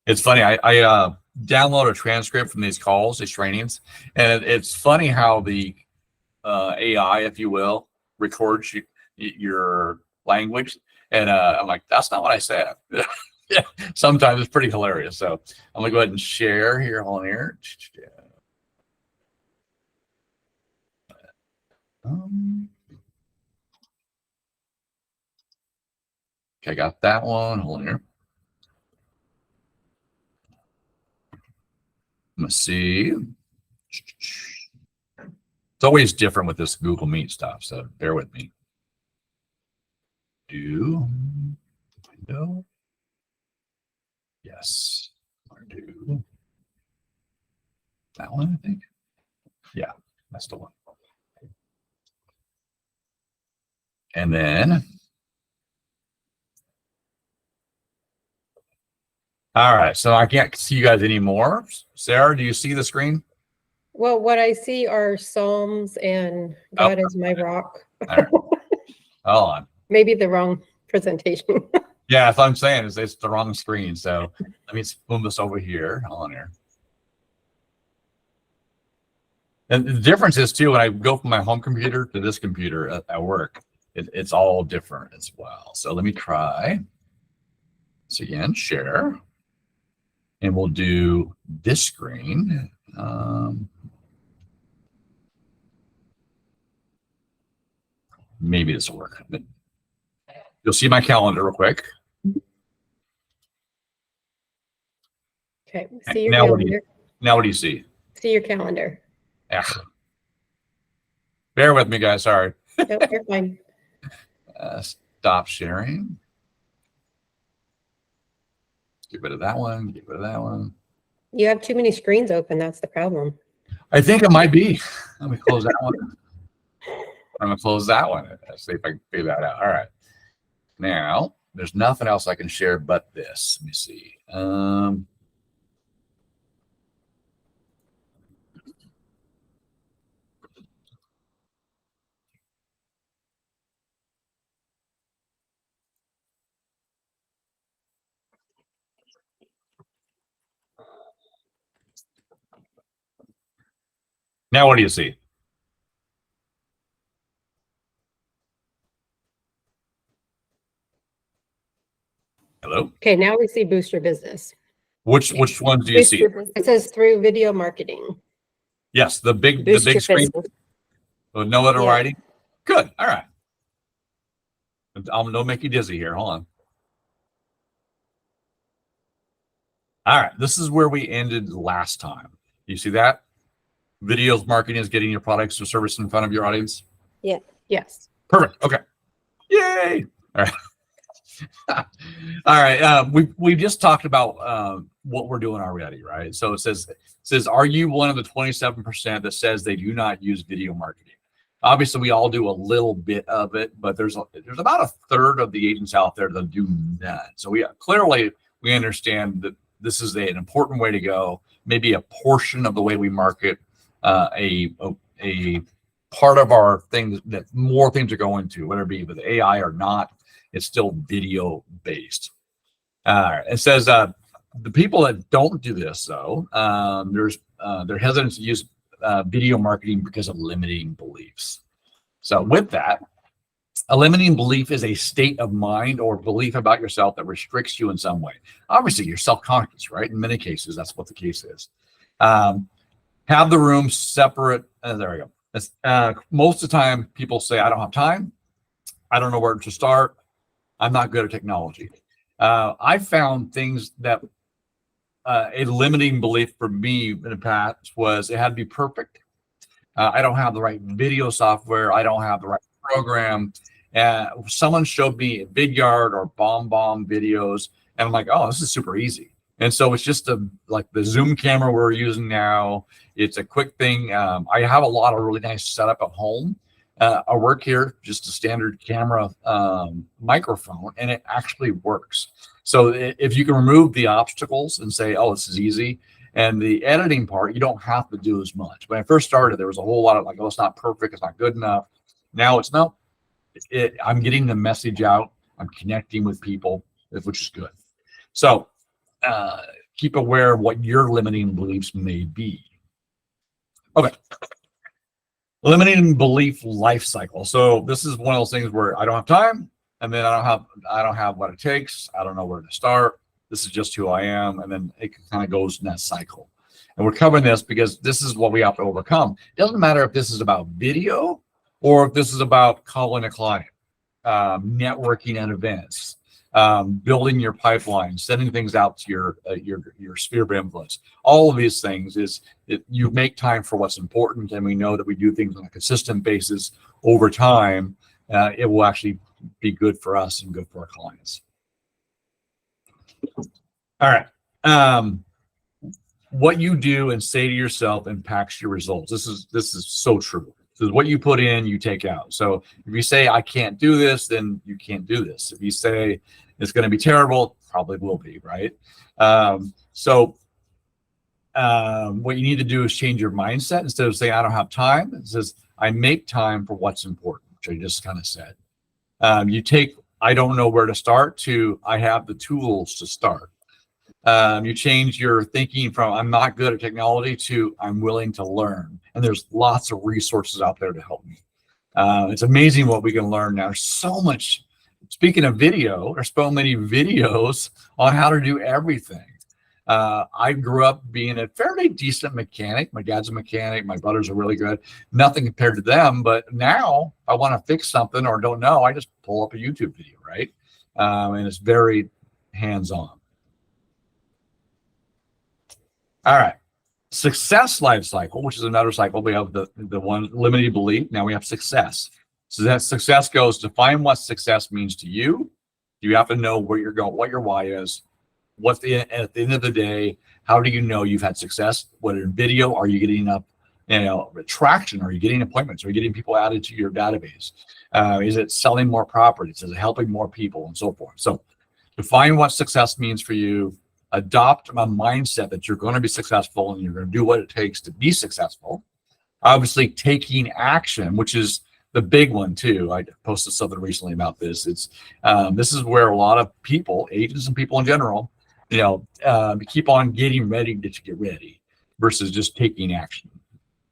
It's funny. I download a transcript from these calls, these trainings, and it's funny how the AI, if you will, records your language. And I'm like, that's not what I said. Yeah, sometimes it's pretty hilarious. So I'm gonna go ahead and share here on here. Okay, got that one. Hold on here. Let's see. It's always different with this Google Meet stuff, so bear with me. Do window. Yes. Do that one, I think. Yeah, that's the one. And then, all right. So I can't see you guys anymore. Sarah, do you see the screen? Well, what I see are Psalms and God is my rock. All right. Hold on. Maybe the wrong presentation. Yeah, that's what I'm saying. It's the wrong screen. So let me move this over here. Hold on here. And the difference is too, when I go from my home computer to this computer at work, it's all different as well. So let me try this again, share, and we'll do this screen. Maybe this will work. You'll see my calendar real quick. Okay, see your now calendar. What do you see? See your calendar. Yeah. Bear with me, guys. Sorry. Nope, you're fine. Stop sharing. Get rid of that one. Get rid of that one. You have too many screens open. That's the problem. I think it might be. Let me close that one. I'm going to close that one. Let's see if I can figure that out. All right. Now, there's nothing else I can share but this. Let me see. Now, what do you see? Hello? Okay, now we see Boost Your Business. Which ones do you see? It says through video marketing. Yes, the big screen. With no other writing. Good. All right. Don't make you dizzy here. Hold on. All right. This is where we ended last time. You see that? Videos marketing is getting your products or service in front of your audience. Yeah. Yes. Perfect. Okay. Yay. All right. All right. We just talked about what we're doing already, right? So it says, are you one of the 27% that says they do not use video marketing? Obviously, we all do a little bit of it, but there's about a third of the agents out there that do none. So we clearly understand that this is an important way to go. Maybe a portion of the way we market, a part of our things that more things are going to, whether it be with AI or not. It's still video based. It says the people that don't do this though, they're hesitant to use video marketing because of limiting beliefs. So with that, a limiting belief is a state of mind or belief about yourself that restricts you in some way. Obviously, you're self-conscious, right? In many cases, that's what the case is. Have the room separate. There we go. Most of the time, people say, I don't have time. I don't know where to start. I'm not good at technology. I found things that a limiting belief for me in the past was it had to be perfect. I don't have the right video software. I don't have the right program. Someone showed me Vidyard or BombBomb videos, and I'm like, oh, this is super easy. And so it's just like the Zoom camera we're using now. It's a quick thing. I have a lot of really nice setup at home. I work here, just a standard camera microphone, and it actually works. So if you can remove the obstacles and say, oh, this is easy, and the editing part, you don't have to do as much. When I first started, there was a whole lot of like, oh, it's not perfect, it's not good enough. Now it's no, I'm getting the message out. I'm connecting with people, which is good. So keep aware of what your limiting beliefs may be. Okay. Limiting belief life cycle. So this is one of those things where I don't have time, and then I don't have what it takes. I don't know where to start. This is just who I am, and then it kind of goes in that cycle. And we're covering this because this is what we have to overcome. It doesn't matter if this is about video or if this is about calling a client, networking at events, building your pipeline, sending things out to your sphere of influence. All of these things you make time for what's important, and we know that we do things on a consistent basis over time. It will actually be good for us and good for our clients. All right. What you do and say to yourself impacts your results. This is so true. This is what you put in, you take out. So if you say, I can't do this, then you can't do this. If you say it's going to be terrible, it probably will be, right? What you need to do is change your mindset. Instead of saying, I don't have time, it says, I make time for what's important, which I just kind of said. You take, I don't know where to start, to I have the tools to start. You change your thinking from I'm not good at technology to I'm willing to learn. And there's lots of resources out there to help me. It's amazing what we can learn now. There's so much. Speaking of video, there's so many videos on how to do everything. I grew up being a fairly decent mechanic. My dad's a mechanic. My brothers are really good. Nothing compared to them. But now if I want to fix something or don't know, I just pull up a YouTube video, right? And it's very hands-on. All right. Success life cycle, which is another cycle. We have the one limited belief. Now we have success. So that success goes, define what success means to you. You have to know where you're going, what your why is. At the end of the day, how do you know you've had success? What in video are you getting up, traction? Are you getting appointments? Are you getting people added to your database? Is it selling more properties? Is it helping more people and so forth? So define what success means for you. Adopt a mindset that you're going to be successful and you're going to do what it takes to be successful. Obviously, taking action, which is the big one too. I posted something recently about this. This is where a lot of people, agents and people in general, keep on getting ready to get ready versus just taking action.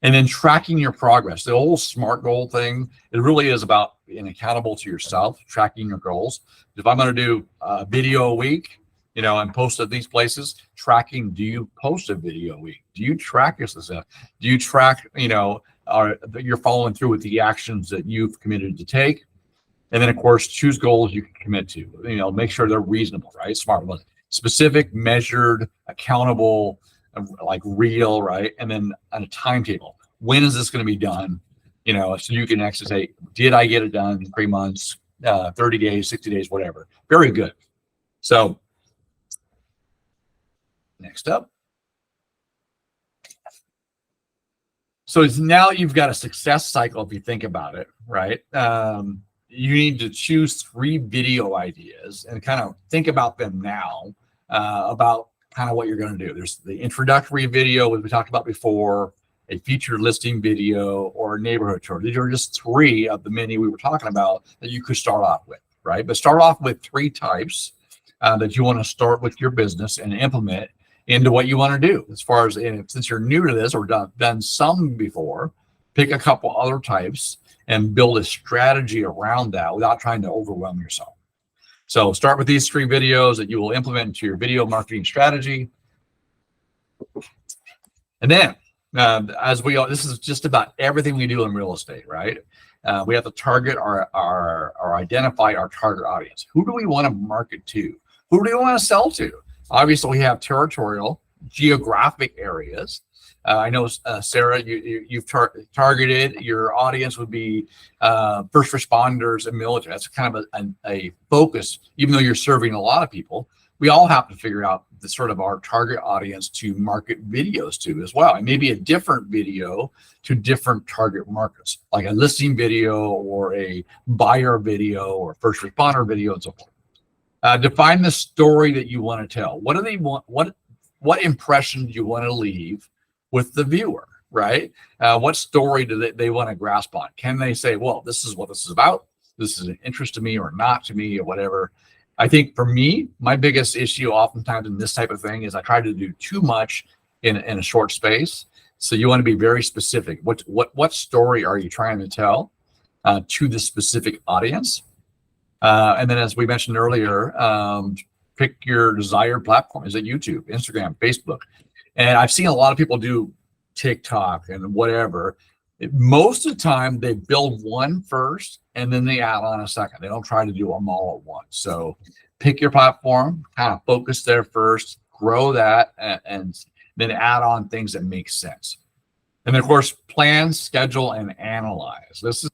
And then tracking your progress. The whole SMART goal thing, it really is about being accountable to yourself, tracking your goals. If I'm going to do a video a week, and post at these places, tracking, do you post a video a week? Do you track your success? Do you track, you're following through with the actions that you've committed to take? And then, of course, choose goals you can commit to. Make sure they're reasonable, right? SMART ones. Specific, measured, accountable, like real, right? And then on a timetable. When is this going to be done? So you can actually say, did I get it done in 3 months, 30 days, 60 days, whatever. Very good. So next up. So it's now you've got a success cycle if you think about it, right? You need to choose 3 video ideas and kind of think about them now, about kind of what you're going to do. There's the introductory video, as we talked about before, a featured listing video, or a neighborhood tour. These are just 3 of the many we were talking about that you could start off with, right? But start off with 3 types that you want to start with your business and implement into what you want to do. As far as, since you're new to this or done some before, pick a couple other types and build a strategy around that without trying to overwhelm yourself. So start with these 3 videos that you will implement into your video marketing strategy. And then, this is just about everything we do in real estate, right? We have to target or identify our target audience. Who do we want to market to? Who do we want to sell to? Obviously, we have territorial, geographic areas. I know, Sarah, you've targeted, your audience would be first responders and military. That's kind of a focus, even though you're serving a lot of people. We all have to figure out the sort of our target audience to market videos to as well. And maybe a different video to different target markets, like a listing video or a buyer video or first responder video and so forth. Define the story that you want to tell. What do they want? What impression do you want to leave with the viewer, right? What story do they want to grasp on? Can they say, well, this is what this is about. This is an interest to me or not to me or whatever. I think for me, my biggest issue oftentimes in this type of thing is I try to do too much in a short space. So you want to be very specific. What story are you trying to tell to the specific audience? And then, as we mentioned earlier, pick your desired platform. Is it YouTube, Instagram, Facebook? And I've seen a lot of people do TikTok and whatever. Most of the time, they build one first and then they add on a second. They don't try to do them all at once. So pick your platform, kind of focus there first, grow that, and then add on things that make sense. And then, of course, plan, schedule, and analyze. This is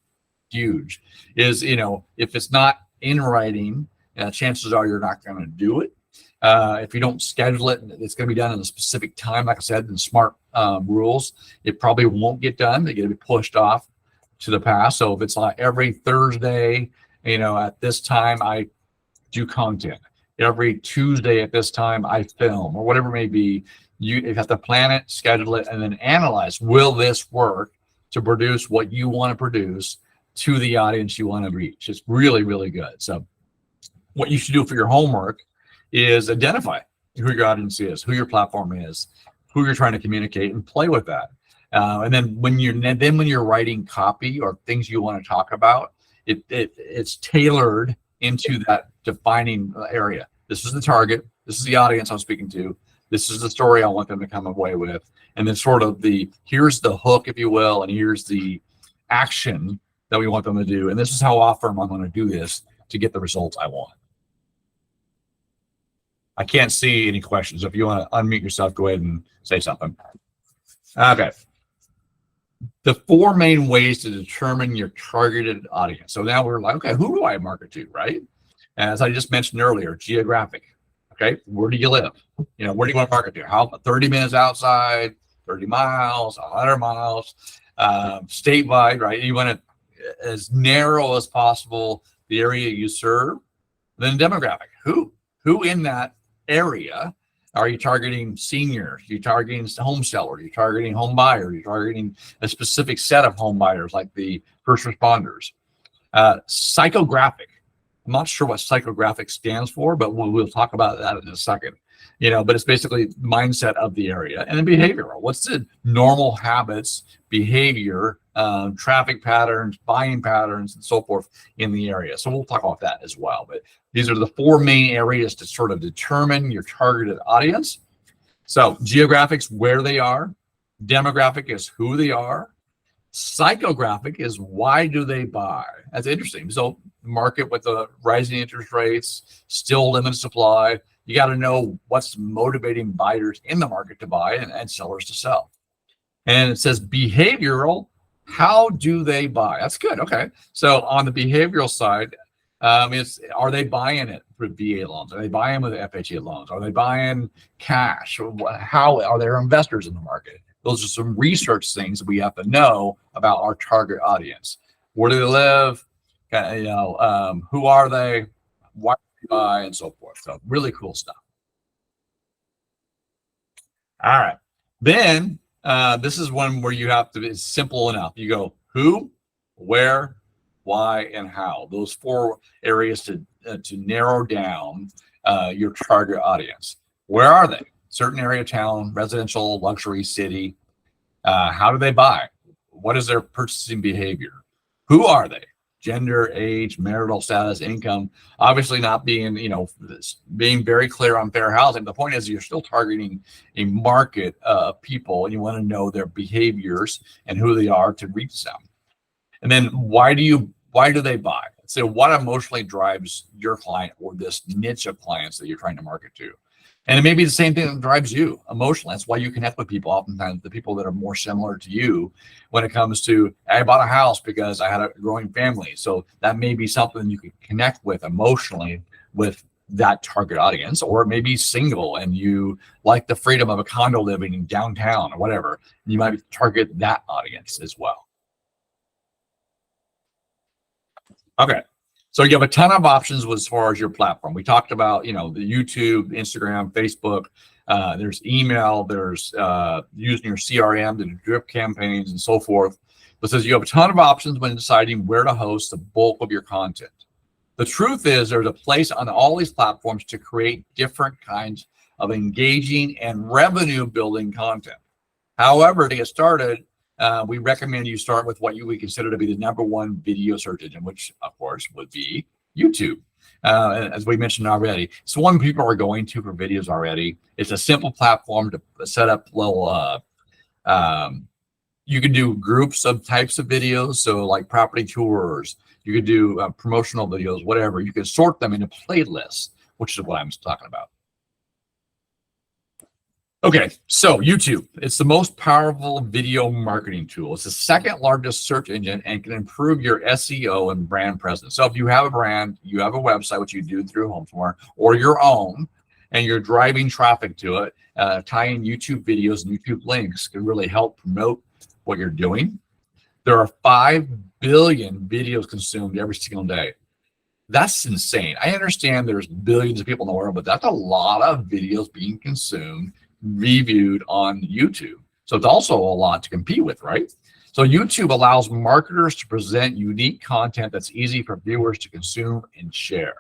huge. Is, if it's not in writing, chances are you're not going to do it. If you don't schedule it, it's going to be done in a specific time. Like I said, in smart rules, it probably won't get done. They're going to be pushed off to the past. So if it's like every Thursday, at this time, I do content. Every Tuesday at this time, I film, or whatever it may be. You have to plan it, schedule it, and then analyze. Will this work to produce what you want to produce to the audience you want to reach? It's really, really good. So what you should do for your homework is identify who your audience is, who your platform is, who you're trying to communicate, and play with that. And then when you're writing copy or things you want to talk about, it's tailored into that defining area. This is the target. This is the audience I'm speaking to. This is the story I want them to come away with. And then sort of here's the hook, if you will, and here's the action that we want them to do. And this is how often I'm going to do this to get the results I want. I can't see any questions. If you want to unmute yourself, go ahead and say something. Okay. The 4 main ways to determine your targeted audience. So now we're like, okay, who do I market to, right? As I just mentioned earlier, geographic. Okay, where do you live? Where do you want to market to? How 30 minutes outside, 30 miles, 100 miles, statewide, right? You want to as narrow as possible the area you serve. Then demographic. Who in that area are you targeting? Seniors? Are you targeting home seller? Are you targeting home buyer? Are you targeting a specific set of home buyers like the first responders? Psychographic. I'm not sure what psychographic stands for, but we'll talk about that in a second. But it's basically mindset of the area. And then behavioral. What's the normal habits, behavior, traffic patterns, buying patterns, and so forth in the area? So we'll talk about that as well. But these are the 4 main areas to sort of determine your targeted audience. So geographic's where they are. Demographic is who they are. Psychographic is why do they buy? That's interesting. So market with the rising interest rates, still limited supply. You got to know what's motivating buyers in the market to buy and sellers to sell. And it says behavioral. How do they buy? That's good. Okay. So on the behavioral side, are they buying it for VA loans? Are they buying with FHA loans? Are they buying cash? How are there investors in the market? Those are some research things that we have to know about our target audience. Where do they live? Who are they? Why do they buy? And so forth. So really cool stuff. All right. Then this is one where you have to, it's simple enough. You go who, where, why, and how. Those 4 areas to narrow down your target audience. Where are they? Certain area of town, residential, luxury, city. How do they buy? What is their purchasing behavior? Who are they? Gender, age, marital status, income. Obviously not being, being very clear on fair housing. The point is you're still targeting a market of people and you want to know their behaviors and who they are to reach them. And then why do they buy? So what emotionally drives your client or this niche of clients that you're trying to market to? And it may be the same thing that drives you emotionally. That's why you connect with people oftentimes, the people that are more similar to you when it comes to, I bought a house because I had a growing family. So that may be something you can connect with emotionally with that target audience, or it may be single and you like the freedom of a condo living in downtown or whatever. You might target that audience as well. Okay. So you have a ton of options as far as your platform. We talked about, the YouTube, Instagram, Facebook. There's email. There's using your CRM to do drip campaigns and so forth. But says you have a ton of options when deciding where to host the bulk of your content. The truth is there's a place on all these platforms to create different kinds of engaging and revenue building content. However, to get started, we recommend you start with what you would consider to be the #1 video search engine, which of course would be YouTube. As we mentioned already, it's one people are going to for videos already. It's a simple platform to set up little, you can do groups of types of videos. So like property tours, you could do promotional videos, whatever. You can sort them into playlists, which is what I'm talking about. Okay, so YouTube, it's the most powerful video marketing tool. It's the second largest search engine and can improve your SEO and brand presence. So if you have a brand, you have a website, which you do through HomeSmart, or your own, and you're driving traffic to it, tying YouTube videos and YouTube links can really help promote what you're doing. There are 5 billion videos consumed every single day. That's insane. I understand there's billions of people in the world, but that's a lot of videos being consumed, reviewed on YouTube. So it's also a lot to compete with, right? So YouTube allows marketers to present unique content that's easy for viewers to consume and share.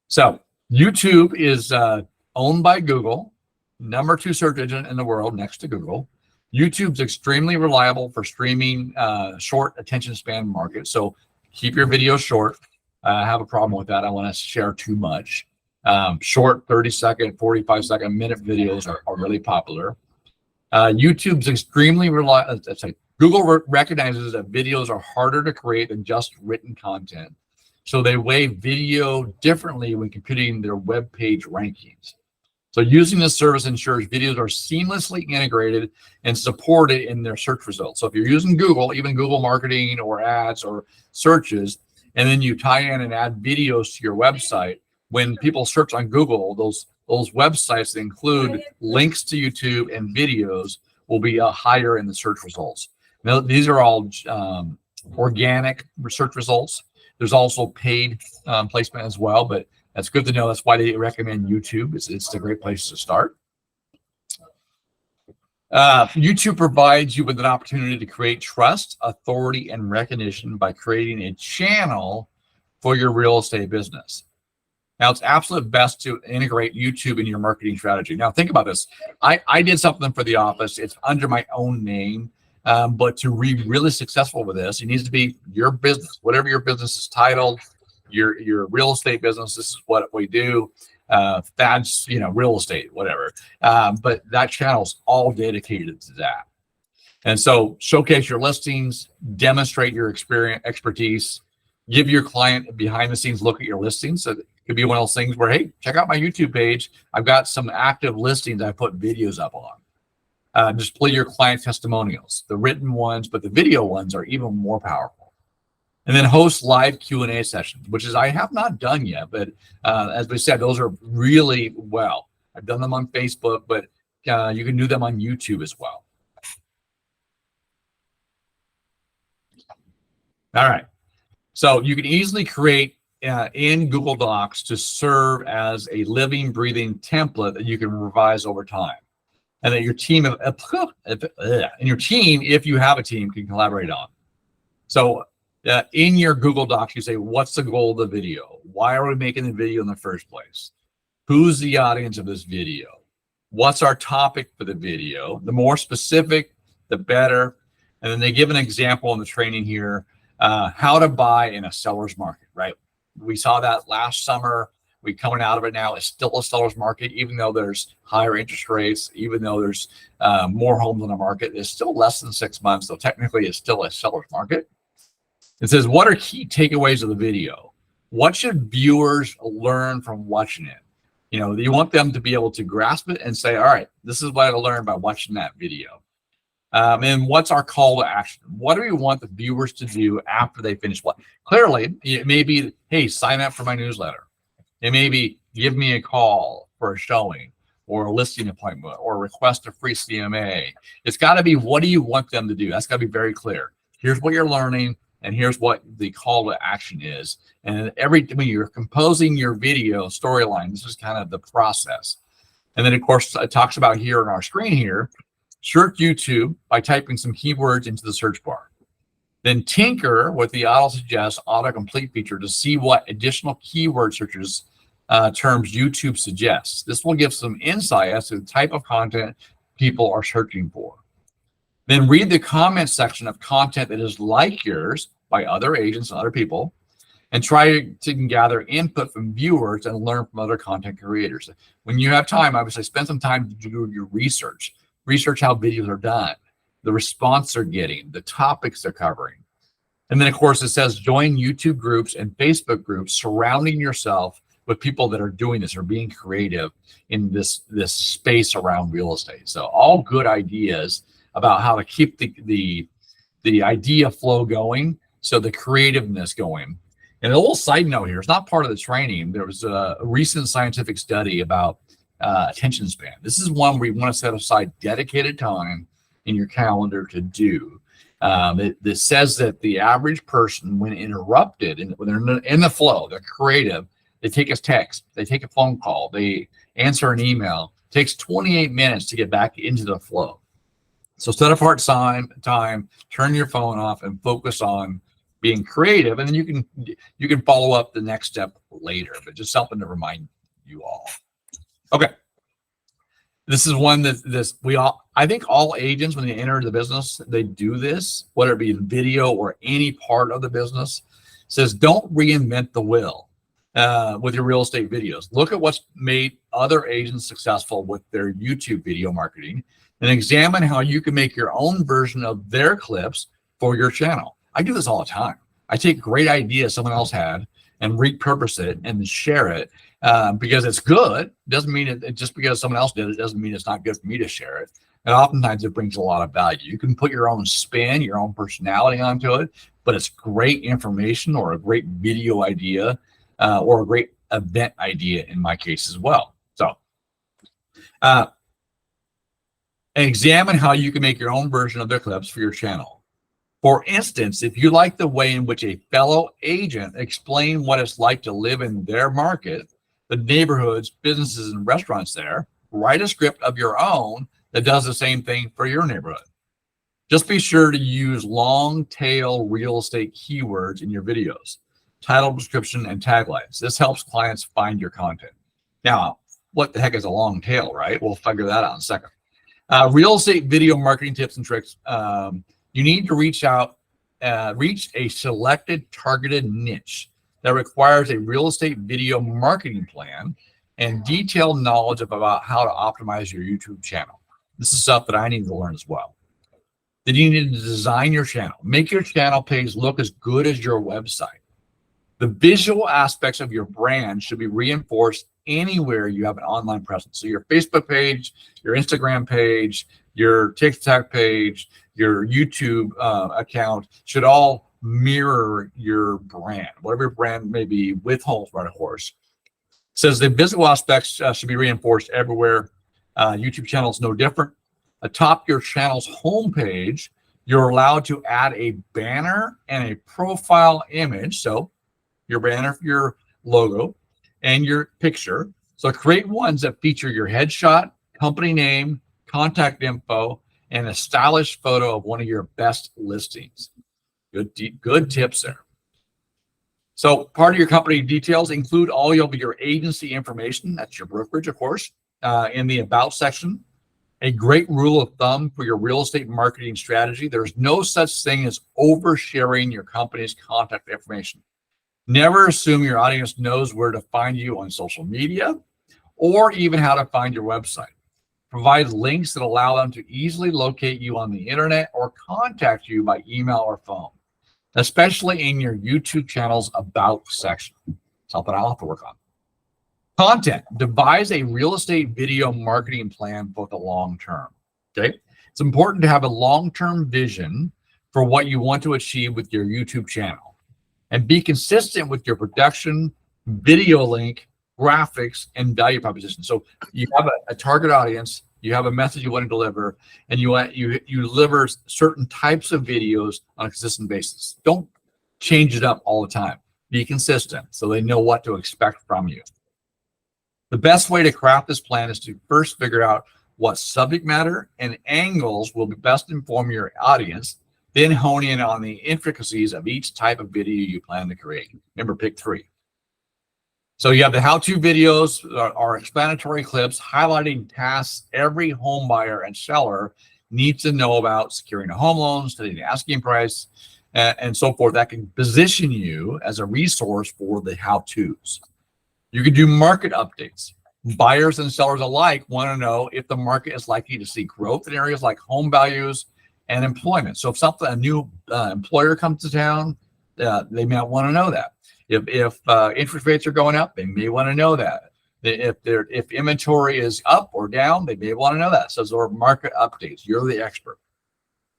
So YouTube is owned by Google, #2 search engine in the world next to Google. YouTube's extremely reliable for streaming short attention span market. So keep your videos short. I have a problem with that. I want to share too much. Short 30-second, 45-second, minute videos are really popular. YouTube's extremely reliable. Google recognizes that videos are harder to create than just written content. So they weigh video differently when computing their web page rankings. So using this service ensures videos are seamlessly integrated and supported in their search results. So if you're using Google, even Google marketing or ads or searches, and then you tie in and add videos to your website, when people search on Google, those websites that include links to YouTube and videos will be higher in the search results. Now, these are all organic search results. There's also paid placement as well, but that's good to know. That's why they recommend YouTube. It's a great place to start. YouTube provides you with an opportunity to create trust, authority, and recognition by creating a channel for your real estate business. Now, it's absolute best to integrate YouTube in your marketing strategy. Now, think about this. I did something for the office. It's under my own name, but to be really successful with this, it needs to be your business, whatever your business is titled, your real estate business. This is what we do. That's real estate, whatever. But that channel is all dedicated to that. And so, showcase your listings, demonstrate your expertise, give your client a behind-the-scenes look at your listings. So it could be one of those things where, hey, check out my YouTube page. I've got some active listings I put videos up on. Display your client testimonials, the written ones, but the video ones are even more powerful. And then host live Q&A sessions, which is I have not done yet, but as we said, those are really well. I've done them on Facebook, but you can do them on YouTube as well. All right. So you can easily create in Google Docs to serve as a living, breathing template that you can revise over time. And that your team, if you have a team, can collaborate on. So in your Google Docs, you say, what's the goal of the video? Why are we making the video in the first place? Who's the audience of this video? What's our topic for the video? The more specific, the better. And then they give an example in the training here, how to buy in a seller's market, right? We saw that last summer. We're coming out of it now. It's still a seller's market, even though there's higher interest rates, even though there's more homes on the market. It's still less than 6 months, so technically it's still a seller's market. It says, what are key takeaways of the video? What should viewers learn from watching it? You want them to be able to grasp it and say, all right, this is what I learned by watching that video. And what's our call to action? What do we want the viewers to do after they finish what? Clearly, it may be, hey, sign up for my newsletter. It may be, give me a call for a showing or a listing appointment or request a free CMA. It's got to be, what do you want them to do? That's got to be very clear. Here's what you're learning, and here's what the call to action is. And when you're composing your video storyline, this is kind of the process. And then, of course, it talks about here on our screen here, search YouTube by typing some keywords into the search bar. Then tinker with the auto suggest, autocomplete feature to see what additional keyword searches terms YouTube suggests. This will give some insight as to the type of content people are searching for. Then read the comment section of content that is like yours by other agents and other people, and try to gather input from viewers and learn from other content creators. When you have time, obviously spend some time to do your research. Research how videos are done, the response they're getting, the topics they're covering. And then, of course, it says join YouTube groups and Facebook groups surrounding yourself with people that are doing this or being creative in this space around real estate. So all good ideas about how to keep the idea flow going, so the creativeness going. And a little side note here, it's not part of the training. There was a recent scientific study about attention span. This is one where you want to set aside dedicated time in your calendar to do. It says that the average person, when interrupted, when they're in the flow, they're creative, they take a text, they take a phone call, they answer an email, it takes 28 minutes to get back into the flow. So set apart time, turn your phone off, and focus on being creative, and then you can follow up the next step later, but just something to remind you all. Okay. This is one that I think all agents, when they enter the business, they do this, whether it be in video or any part of the business. It says, don't reinvent the wheel with your real estate videos. Look at what's made other agents successful with their YouTube video marketing and examine how you can make your own version of their clips for your channel. I do this all the time. I take great ideas someone else had and repurpose it and share it because it's good. Doesn't mean it just because someone else did it doesn't mean it's not good for me to share it. And oftentimes it brings a lot of value. You can put your own spin, your own personality onto it, but it's great information or a great video idea or a great event idea in my case as well. So examine how you can make your own version of their clips for your channel. For instance, if you like the way in which a fellow agent explains what it's like to live in their market, the neighborhoods, businesses, and restaurants there, write a script of your own that does the same thing for your neighborhood. Just be sure to use long tail real estate keywords in your videos, title, description, and taglines. This helps clients find your content. Now, what the heck is a long tail, right? We'll figure that out in a second. Real estate video marketing tips and tricks. You need to reach a selected targeted niche that requires a real estate video marketing plan and detailed knowledge about how to optimize your YouTube channel. This is stuff that I need to learn as well. Then you need to design your channel. Make your channel page look as good as your website. The visual aspects of your brand should be reinforced anywhere you have an online presence. So your Facebook page, your Instagram page, your TikTok page, your YouTube account should all mirror your brand, whatever your brand may be, with Homes by the Horse. It says the visual aspects should be reinforced everywhere. YouTube channel is no different. Atop your channel's homepage, you're allowed to add a banner and a profile image. So your banner, your logo, and your picture. So create ones that feature your headshot, company name, contact info, and a stylish photo of one of your best listings. Good tips there. So part of your company details include all of your agency information. That's your brokerage, of course, in the about section. A great rule of thumb for your real estate marketing strategy: there's no such thing as oversharing your company's contact information. Never assume your audience knows where to find you on social media or even how to find your website. Provide links that allow them to easily locate you on the internet or contact you by email or phone, especially in your YouTube channel's about section. Something I'll have to work on. Content. Devise a real estate video marketing plan for the long term. Okay. It's important to have a long-term vision for what you want to achieve with your YouTube channel and be consistent with your production, video link, graphics, and value proposition. So you have a target audience, you have a message you want to deliver, and you deliver certain types of videos on a consistent basis. Don't change it up all the time. Be consistent so they know what to expect from you. The best way to craft this plan is to first figure out what subject matter and angles will best inform your audience, then hone in on the intricacies of each type of video you plan to create. Remember, pick 3. So you have the how-to videos are explanatory clips highlighting tasks every home buyer and seller needs to know about securing a home loan, studying the asking price, and so forth. That can position you as a resource for the how-tos. You can do market updates. Buyers and sellers alike want to know if the market is likely to see growth in areas like home values and employment. So if a new employer comes to town, they might want to know that. If interest rates are going up, they may want to know that. If inventory is up or down, they may want to know that. So those are market updates. You're the expert.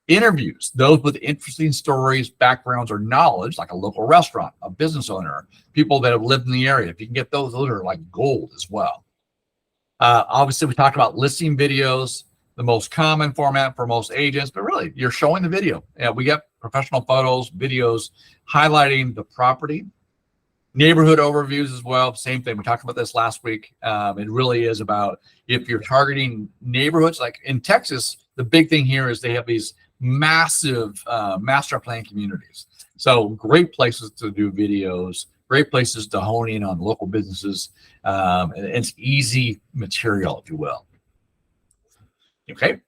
Interviews, those with interesting stories, backgrounds, or knowledge, like a local restaurant, a business owner, people that have lived in the area. If you can get those are like gold as well. Obviously, we talked about listing videos, the most common format for most agents, but really you're showing the video. We get professional photos, videos highlighting the property. Neighborhood overviews as well. Same thing. We talked about this last week. It really is about if you're targeting neighborhoods, like in Texas, the big thing here is they have these massive master plan communities. So great places to do videos, great places to hone in on local businesses. And it's easy material, if you will. Okay.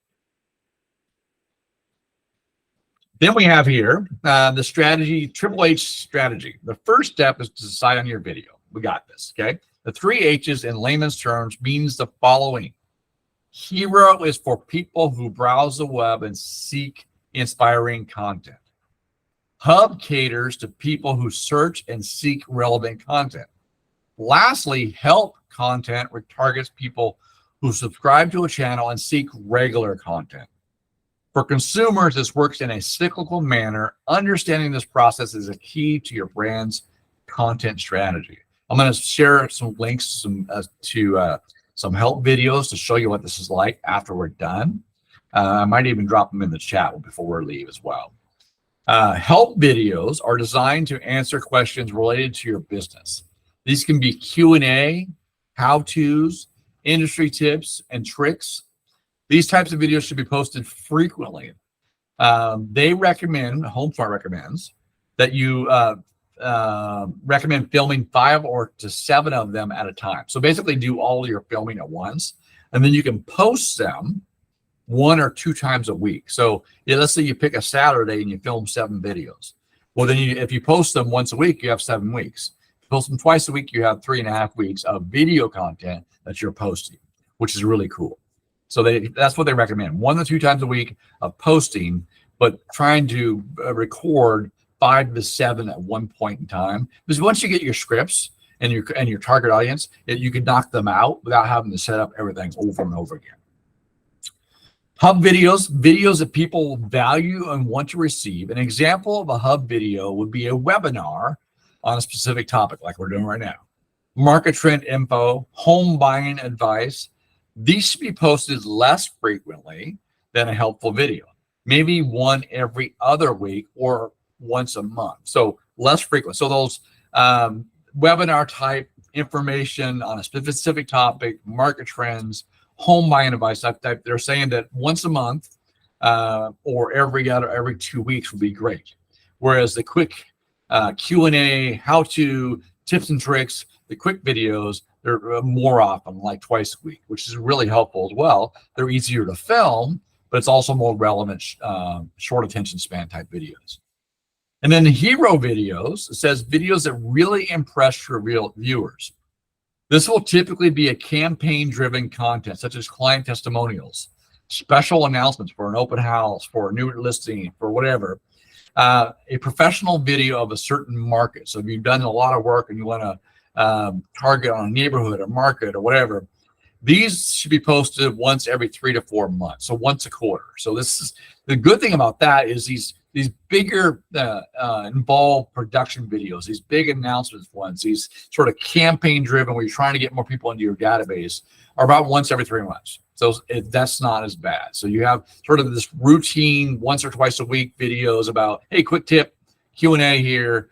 Then we have here the strategy, Triple H strategy. The first step is to decide on your video. We got this, okay? The 3 H's in layman's terms means the following. Hero is for people who browse the web and seek inspiring content. Hub caters to people who search and seek relevant content. Lastly, help content targets people who subscribe to a channel and seek regular content. For consumers, this works in a cyclical manner. Understanding this process is a key to your brand's content strategy. I'm going to share some links to some help videos to show you what this is like after we're done. I might even drop them in the chat before we leave as well. Help videos are designed to answer questions related to your business. These can be Q&A, how-tos, industry tips, and tricks. These types of videos should be posted frequently. They recommend, HomeSmart recommends, that you recommend filming 5 or to 7 of them at a time. So basically do all your filming at once, and then you can post them 1 or 2 times a week. So let's say you pick a Saturday and you film 7 videos. Well, then if you post them once a week, you have 7 weeks. If you post them twice a week, you have 3.5 weeks of video content that you're posting, which is really cool. So that's what they recommend. 1 to 2 times a week of posting, but trying to record 5 to 7 at one point in time. Because once you get your scripts and your target audience, you can knock them out without having to set up everything over and over again. Hub videos that people value and want to receive. An example of a hub video would be a webinar on a specific topic like we're doing right now. Market trend info, home buying advice. These should be posted less frequently than a helpful video. Maybe 1 every other week or once a month. So less frequent. So those webinar type information on a specific topic, market trends, home buying advice type, they're saying that once a month or every 2 weeks would be great. Whereas the quick Q&A, how-to, tips and tricks, the quick videos, they're more often, like twice a week, which is really helpful as well. They're easier to film, but it's also more relevant, short attention span type videos. And then the hero videos, it says videos that really impress your real viewers. This will typically be a campaign-driven content, such as client testimonials, special announcements for an open house, for a new listing, for whatever. A professional video of a certain market. So if you've done a lot of work and you want to target on a neighborhood or market or whatever, these should be posted once every 3 to 4 months, so once a quarter. So this is the good thing about that is these bigger involved production videos, these big announcements ones, these sort of campaign driven where you're trying to get more people into your database are about once every 3 months. So that's not as bad. So you have sort of this routine once or twice a week videos about, hey, quick tip, Q&A here,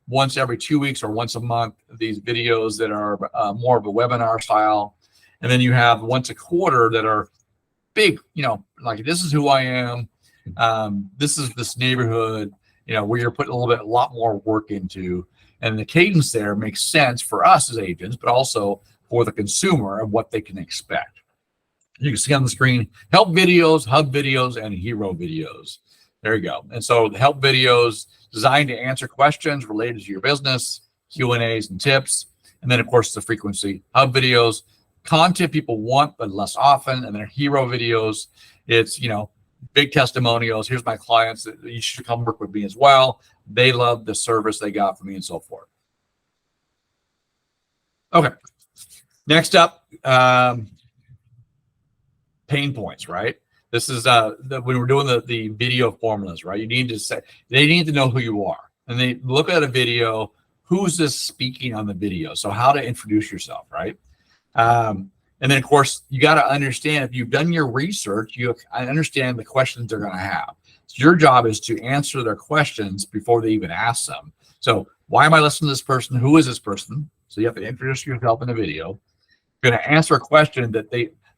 once every 2 weeks or once a month, these videos that are more of a webinar style. And then you have once a quarter that are big, like this is who I am. This is this neighborhood, where you're putting a lot more work into, and the cadence there makes sense for us as agents, but also for the consumer of what they can expect. You can see on the screen, help videos, hub videos, and hero videos. There you go. And so the help videos designed to answer questions related to your business, Q&As and tips. And then of course the frequency. Hub videos, content people want, but less often. And then hero videos, it's, big testimonials. Here's my clients that you should come work with me as well. They love the service they got from me and so forth. Okay. Next up, pain points, right? This is when we're doing the video formulas, right? You need to say, they need to know who you are. And they look at a video, who's this speaking on the video? So how to introduce yourself, right? And then of course, you got to understand, if you've done your research, I understand the questions they're going to have. So your job is to answer their questions before they even ask them. So why am I listening to this person? Who is this person? So you have to introduce yourself in the video. You're going to answer a question that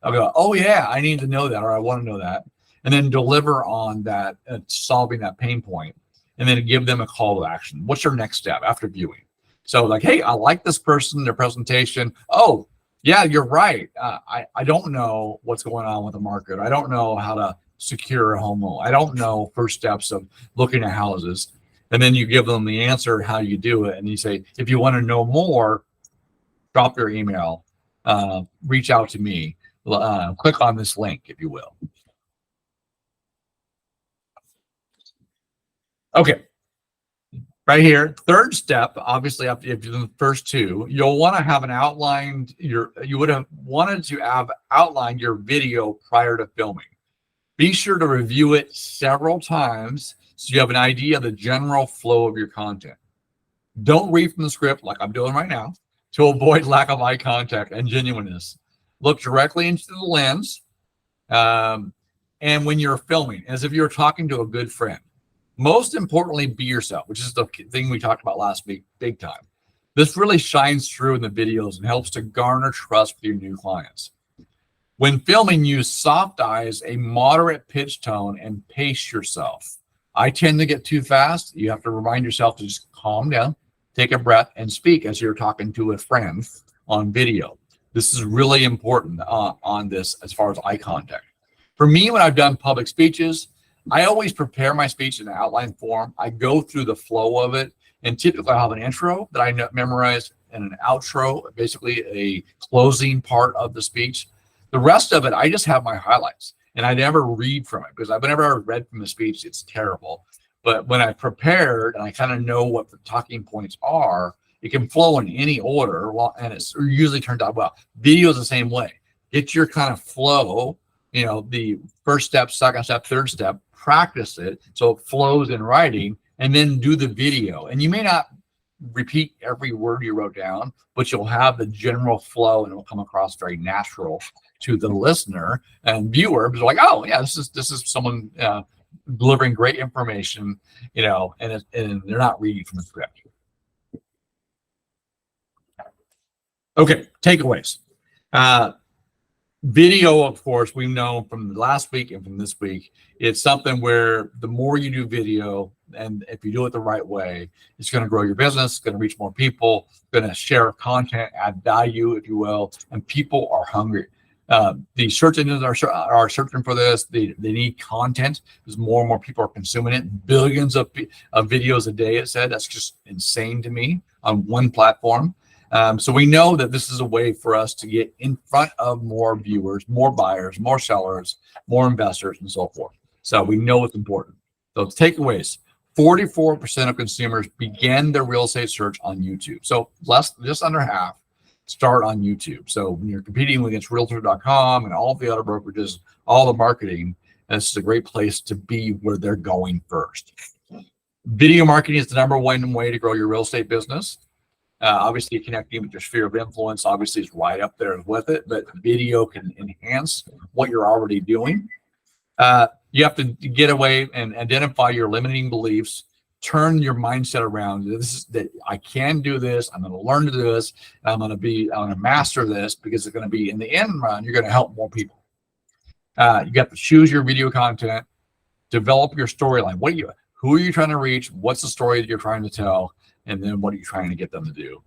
I'll go, oh yeah, I need to know that, or I want to know that, and then deliver on that, solving that pain point, and then give them a call to action. What's your next step after viewing? So like, hey, I like this person, their presentation. Oh yeah, you're right. I don't know what's going on with the market. I don't know how to secure a home loan. I don't know first steps of looking at houses. And then you give them the answer, how you do it. And you say, if you want to know more, drop your email, reach out to me. Click on this link, if you will. Okay, right here, third step, obviously after you've done the first two, you'll want to have you would have wanted to have outlined your video prior to filming. Be sure to review it several times so you have an idea of the general flow of your content. Don't read from the script like I'm doing right now to avoid lack of eye contact and genuineness. Look directly into the lens, and when you're filming, as if you're talking to a good friend. Most importantly, be yourself, which is the thing we talked about last week, big time. This really shines through in the videos and helps to garner trust with your new clients. When filming, use soft eyes, a moderate pitch tone, and pace yourself. I tend to get too fast. You have to remind yourself to just calm down, take a breath, and speak as you're talking to a friend on video. This is really important on this as far as eye contact. For me, when I've done public speeches, I always prepare my speech in an outline form. I go through the flow of it, and typically I'll have an intro that I memorize and an outro, basically a closing part of the speech. The rest of it, I just have my highlights, and I never read from it because whenever I read from the speech, it's terrible. But when I prepared and I kind of know what the talking points are, it can flow in any order, and it usually turns out well. Video is the same way. Get your kind of flow, the first step, second step, third step, practice it so it flows in writing, and then do the video. And you may not repeat every word you wrote down, but you'll have the general flow, and it will come across very natural to the listener and viewer. Because like, oh yeah, this is someone delivering great information, and they're not reading from the script. Okay, takeaways. Video, of course, we know from last week and from this week, it's something where the more you do video, and if you do it the right way, it's going to grow your business, going to reach more people, going to share content, add value, if you will, and people are hungry. The search engines are searching for this. They need content because more and more people are consuming it. Billions of videos a day, it said. That's just insane to me on one platform. So we know that this is a way for us to get in front of more viewers, more buyers, more sellers, more investors, and so forth. So we know it's important. So takeaways: 44% of consumers begin their real estate search on YouTube. So just under half start on YouTube. So when you're competing against Realtor.com and all the other brokerages, all the marketing, this is a great place to be where they're going first. Video marketing is the number one way to grow your real estate business. Obviously, connecting with your sphere of influence obviously is right up there with it, but video can enhance what you're already doing. You have to get away and identify your limiting beliefs, turn your mindset around. That I can do this. I'm going to learn to do this. I'm going to master this because it's going to be, in the end run, you're going to help more people. You got to choose your video content. develop your storyline. Who are you trying to reach? What's the story that you're trying to tell? And then what are you trying to get them to do?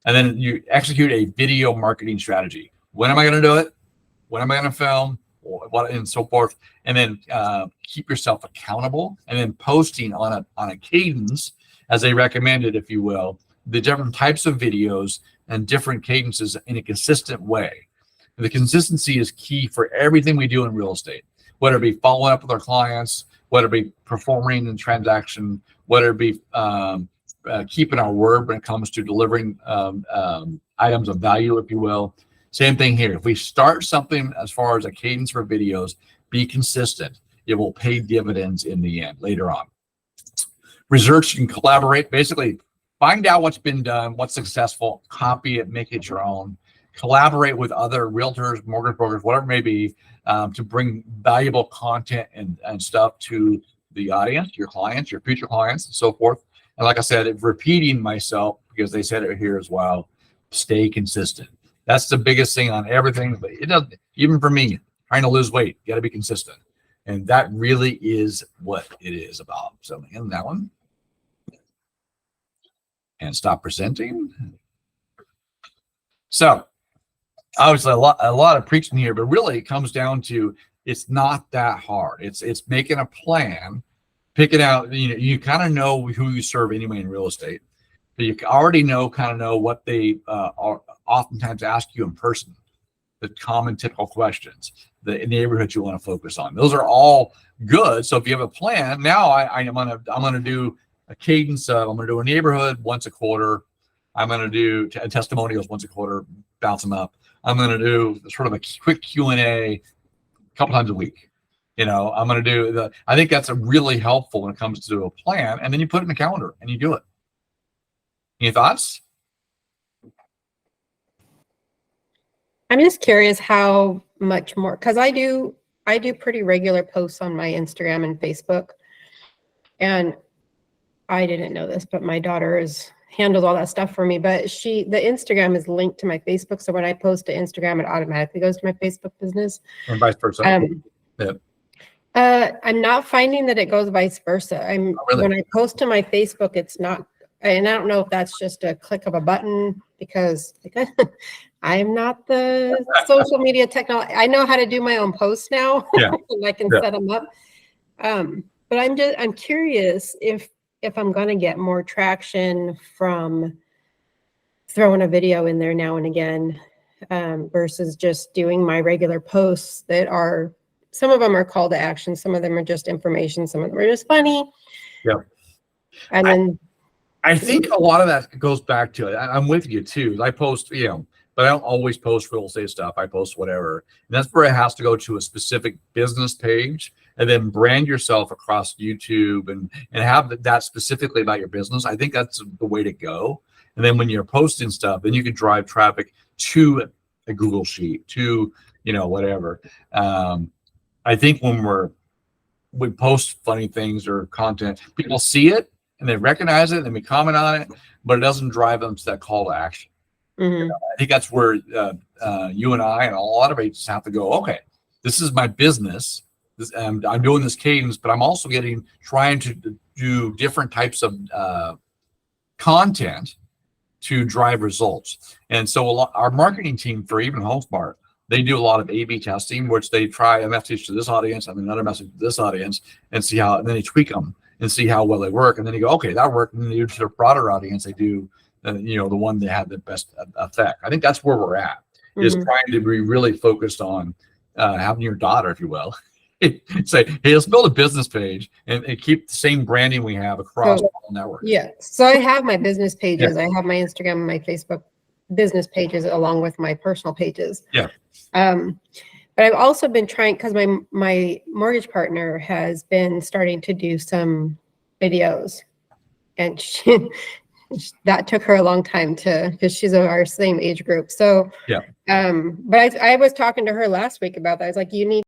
And then you execute a video marketing strategy. When am I going to do it? When am I going to film? What and so forth. And then keep yourself accountable. And then posting on a cadence, as they recommended, if you will, the different types of videos and different cadences in a consistent way. The consistency is key for everything we do in real estate, whether it be following up with our clients, whether it be performing in transaction, whether it be keeping our word when it comes to delivering items of value, if you will. Same thing here. If we start something as far as a cadence for videos, be consistent. It will pay dividends in the end later on. Research and collaborate. Basically, find out what's been done, what's successful, copy it, make it your own. Collaborate with other realtors, mortgage brokers, whatever it may be, to bring valuable content and stuff to the audience, your clients, your future clients, and so forth. And like I said, repeating myself, because they said it here as well, stay consistent. That's the biggest thing on everything. But it doesn't, even for me, trying to lose weight, you got to be consistent. And that really is what it is about. So in that one. And stop presenting. So obviously a lot of preaching here, but really it comes down to it's not that hard. It's making a plan, picking out, you kind of know who you serve anyway in real estate. But you already know what they are oftentimes ask you in person, the common typical questions, the neighborhoods you want to focus on. Those are all good. So if you have a plan, now I'm gonna do a cadence of, I'm gonna do a neighborhood once a quarter. I'm gonna do testimonials once a quarter, bounce them up. I'm gonna do sort of a quick Q&A a couple times a week. I'm gonna do I think that's a really helpful when it comes to a plan, and then you put it in the calendar and you do it. Any thoughts? I'm just curious how much more, because I do pretty regular posts on my Instagram and Facebook. And I didn't know this, but my daughter handles all that stuff for me. But the Instagram is linked to my Facebook. So when I post to Instagram, it automatically goes to my Facebook business. And vice versa. I'm not finding that it goes vice versa. Really? When I post to my Facebook, it's not, and I don't know if that's just a click of a button, because I'm not the social media technology. I know how to do my own posts now. Yeah. And I can set them up. But I'm curious if I'm going to get more traction from throwing a video in there now and again, versus just doing my regular posts that are, some of them are call to action, some of them are just information, some of them are just funny. Yeah. And then I think a lot of that goes back to it. I'm with you too. I post, but I don't always post real estate stuff. I post whatever. And that's where it has to go to a specific business page, and then brand yourself across YouTube and have that specifically about your business. I think that's the way to go. And then when you're posting stuff, then you can drive traffic to a Google Sheet, to, whatever. I think when we post funny things or content, people see it and they recognize it and we comment on it, but it doesn't drive them to that call to action. mm-hmm. I think that's where you and I and a lot of agents have to go, okay, this is my business. I'm doing this cadence, but I'm also trying to do different types of content to drive results. And so our marketing team for even HomeSmart, they do a lot of A/B testing, which they try a message to this audience and another message to this audience and see how, and then they tweak them and see how well they work. And then you go, okay, that worked. And then they do to their broader audience, they do, the one that had the best effect. I think that's where we're at, is trying to be really focused on having your daughter, if you will, say, hey, let's build a business page and keep the same branding we have across all networks. Yeah. So I have my business pages. I have my Instagram and my Facebook business pages along with my personal pages. Yeah. But I've also been trying, because my mortgage partner has been starting to do some videos, and that took her a long time because she's of our same age group. So, yeah. But I was talking to her last week about that. I was like, you need